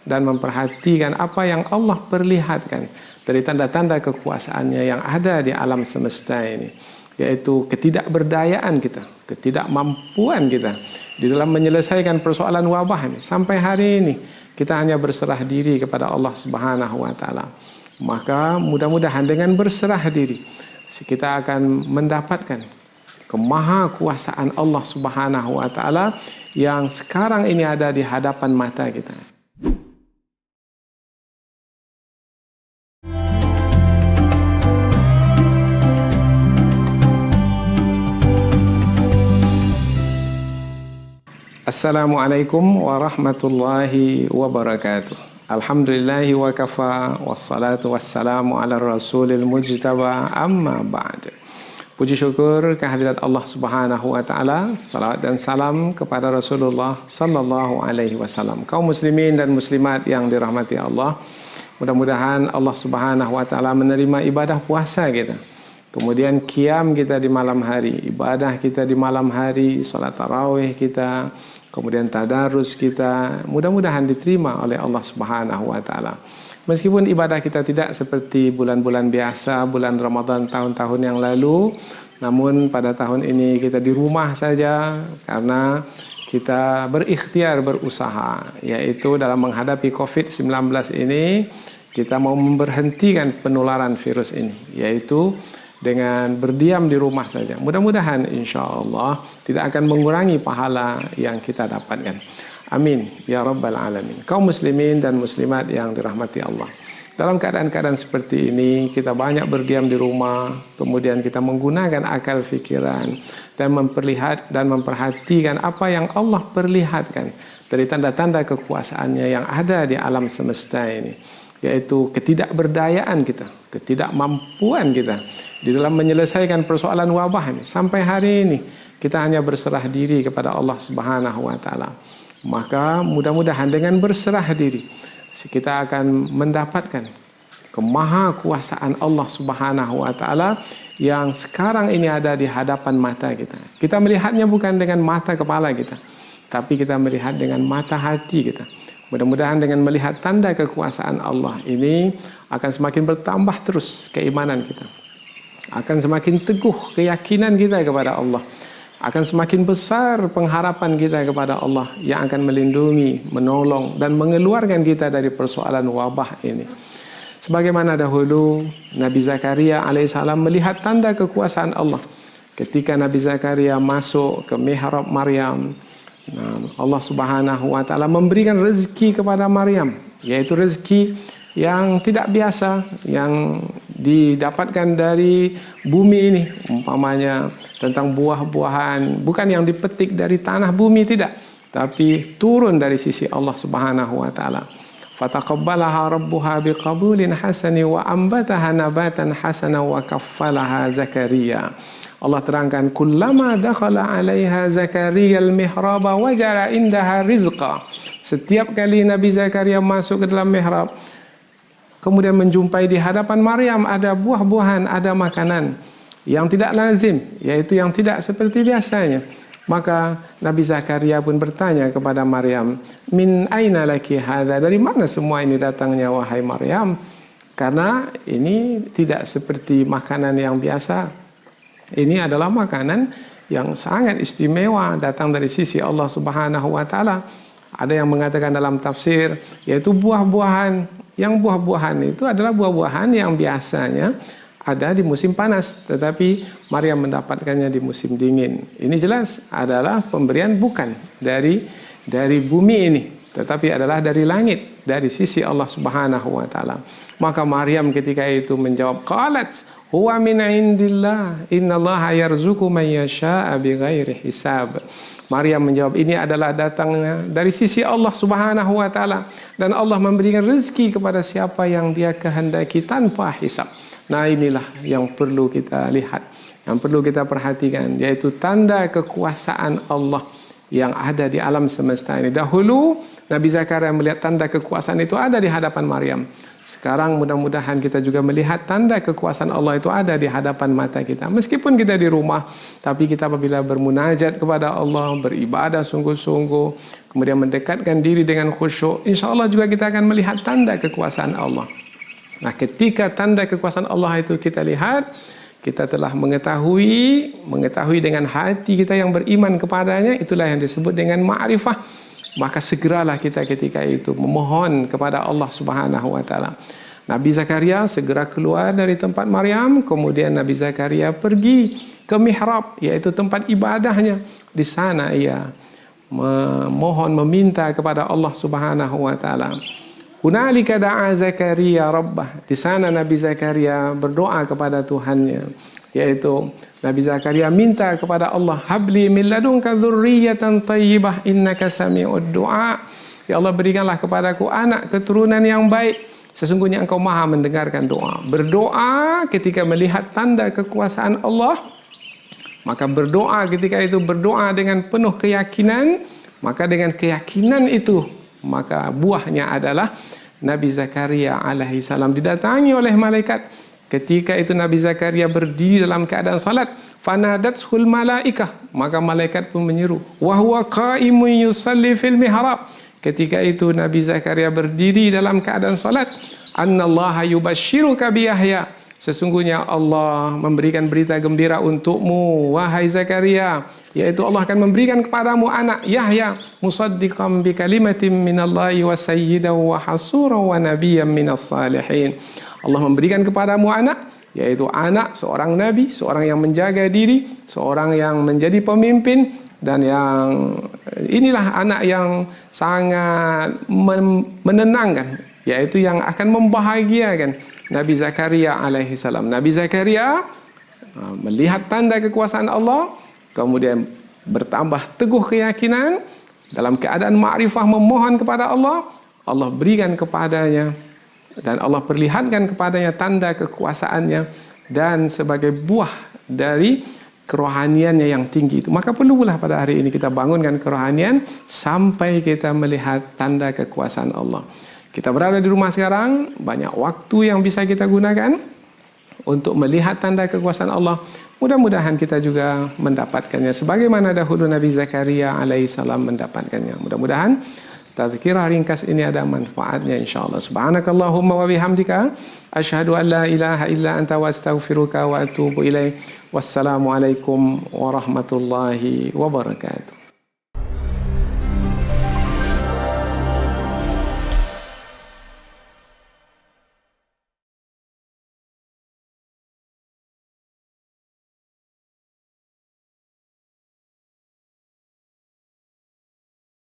dan memperhatikan apa yang Allah perlihatkan dari tanda-tanda kekuasaannya yang ada di alam semesta ini, yaitu ketidakberdayaan kita, ketidakmampuan kita di dalam menyelesaikan persoalan wabah ini. Sampai hari ini kita hanya berserah diri kepada Allah Subhanahu wa taala. Maka mudah-mudahan dengan berserah diri kita akan mendapatkan kemahakuasaan Allah Subhanahu wa taala yang sekarang ini ada di hadapan mata kita. Assalamualaikum warahmatullahi wabarakatuh. Alhamdulillahi wa kafa, wassalatu wassalamu ala rasulil mujtaba, amma ba'd. Puji syukur kehadirat Allah Subhanahu wa taala, salawat dan salam kepada Rasulullah sallallahu alaihi wasallam. Kaum muslimin dan muslimat yang dirahmati Allah, mudah-mudahan Allah Subhanahu wa taala menerima ibadah puasa kita. Kemudian qiyam kita di malam hari, ibadah kita di malam hari, salat tarawih kita, kemudian tadarus kita, mudah-mudahan diterima oleh Allah Subhanahu wa taala. Meskipun ibadah kita tidak seperti bulan-bulan biasa, bulan Ramadan tahun-tahun yang lalu, namun pada tahun ini kita di rumah saja karena kita berikhtiar berusaha, yaitu dalam menghadapi COVID-19 ini kita mau memberhentikan penularan virus ini, yaitu dengan berdiam di rumah saja. Mudah-mudahan insya Allah tidak akan mengurangi pahala yang kita dapatkan. Amin ya rabbal alamin. Kaum muslimin dan muslimat yang dirahmati Allah, dalam keadaan-keadaan seperti ini kita banyak berdiam di rumah, kemudian kita menggunakan akal fikiran dan memperhatikan apa yang Allah perlihatkan dari tanda-tanda kekuasaannya yang ada di alam semesta ini, yaitu ketidakberdayaan kita, ketidakmampuan kita di dalam menyelesaikan persoalan wabah ini. Sampai hari ini kita hanya berserah diri kepada Allah Subhanahu wa taala. Maka mudah-mudahan dengan berserah diri kita akan mendapatkan kemahakuasaan Allah Subhanahu wa taala yang sekarang ini ada di hadapan mata kita. Kita melihatnya bukan dengan mata kepala kita, tapi kita melihat dengan mata hati kita. Mudah-mudahan dengan melihat tanda kekuasaan Allah ini akan semakin bertambah terus keimanan kita, akan semakin teguh keyakinan kita kepada Allah, akan semakin besar pengharapan kita kepada Allah yang akan melindungi, menolong dan mengeluarkan kita dari persoalan wabah ini. Sebagaimana dahulu Nabi Zakaria alaihissalam melihat tanda kekuasaan Allah ketika Nabi Zakaria masuk ke mihrab Maryam. Allah Subhanahu wa taala memberikan rezeki kepada Maryam, yaitu rezeki yang tidak biasa, yang didapatkan dari bumi ini, umpamanya tentang buah-buahan, bukan yang dipetik dari tanah bumi, tidak, tapi turun dari sisi Allah Subhanahu wa taala. Fataqabbalaha rabbuha biqabulin hasani wa ambataha nabatan hasana wa kaffalaha Zakaria. Allah terangkan, kullama dakhala 'alaiha Zakaria al-mihraba wajara indaha rizqa. Setiap kali Nabi Zakaria masuk ke dalam mihrab, kemudian menjumpai di hadapan Maryam ada buah-buahan, ada makanan yang tidak lazim, yaitu yang tidak seperti biasanya. Maka Nabi Zakaria pun bertanya kepada Maryam, min aina laki hadza? Dari mana semua ini datangnya wahai Maryam? Karena ini tidak seperti makanan yang biasa. Ini adalah makanan yang sangat istimewa, datang dari sisi Allah Subhanahu wa taala. Ada yang mengatakan dalam tafsir, yaitu buah-buahan. Yang buah-buahan itu adalah buah-buahan yang biasanya ada di musim panas, tetapi Maryam mendapatkannya di musim dingin. Ini jelas adalah pemberian bukan dari bumi ini, tetapi adalah dari langit, dari sisi Allah Subhanahu wa taala. Maka Maryam ketika itu menjawab, qalat huwa min indillah innallaha yarzuqu man yashaa'a bighairi hisab. Maryam menjawab, ini adalah datangnya dari sisi Allah Subhanahu wa taala, dan Allah memberikan rezeki kepada siapa yang Dia kehendaki tanpa hisab. Nah, inilah yang perlu kita lihat, yang perlu kita perhatikan, yaitu tanda kekuasaan Allah yang ada di alam semesta ini. Dahulu Nabi Zakaria melihat tanda kekuasaan itu ada di hadapan Maryam. Sekarang mudah-mudahan kita juga melihat tanda kekuasaan Allah itu ada di hadapan mata kita. Meskipun kita di rumah, tapi kita apabila bermunajat kepada Allah, beribadah sungguh-sungguh, kemudian mendekatkan diri dengan khusyuk, insya Allah juga kita akan melihat tanda kekuasaan Allah. Nah, ketika tanda kekuasaan Allah itu kita lihat, kita telah mengetahui dengan hati kita yang beriman kepadanya, itulah yang disebut dengan ma'rifah. Maka segeralah kita ketika itu memohon kepada Allah Subhanahu wa taala. Nabi Zakaria segera keluar dari tempat Maryam, kemudian Nabi Zakaria pergi ke mihrab, yaitu tempat ibadahnya. Di sana ia memohon meminta kepada Allah Subhanahu wa taala. Hunalika da'a Zakaria rabbah. Di sana Nabi Zakaria berdoa kepada Tuhannya, yaitu Nabi Zakaria minta kepada Allah, habli min ladunka dzurriyyatan thayyibah innaka sami'ud du'a. Ya Allah, berikanlah kepadaku anak keturunan yang baik, sesungguhnya Engkau Maha mendengarkan doa. Berdoa ketika melihat tanda kekuasaan Allah, maka berdoa ketika itu berdoa dengan penuh keyakinan, maka dengan keyakinan itu maka buahnya adalah Nabi Zakaria alaihi salam didatangi oleh malaikat. Ketika itu Nabi Zakaria berdiri dalam keadaan salat, fanadathul malaikah, maka malaikat pun menyeru, wa huwa qaimun yusalli fil mihrab. Ketika itu Nabi Zakaria berdiri dalam keadaan salat, annallaha yubashshiruka bi Yahya, sesungguhnya Allah memberikan berita gembira untukmu wahai Zakaria, yaitu Allah akan memberikan kepadamu anak Yahya, musaddiqan bi kalimatin minallahi wa sayyidan wa hasuran wa nabiyyan minas salihin. Allah memberikan kepadamu anak, yaitu anak seorang nabi, seorang yang menjaga diri, seorang yang menjadi pemimpin, dan yang inilah anak yang sangat menenangkan, yaitu yang akan membahagiakan Nabi Zakaria alaihi salam. Nabi Zakaria melihat tanda kekuasaan Allah, kemudian bertambah teguh keyakinan, dalam keadaan ma'rifah memohon kepada Allah, Allah berikan kepadanya dan Allah perlihatkan kepadanya tanda kekuasaannya dan sebagai buah dari kerohaniannya yang tinggi itu. Maka perlulah pada hari ini kita bangunkan kerohanian sampai kita melihat tanda kekuasaan Allah. Kita berada di rumah sekarang, banyak waktu yang bisa kita gunakan untuk melihat tanda kekuasaan Allah. Mudah-mudahan kita juga mendapatkannya sebagaimana dahulu Nabi Zakaria alaihissalam mendapatkannya. Mudah-mudahan tazkirah ringkas ini ada manfaatnya insyaallah. Subhanakallahumma wa bihamdika asyhadu an la ilaha illa anta wa astaghfiruka wa atubu ilaik. Wassalamualaikum warahmatullahi wabarakatuh.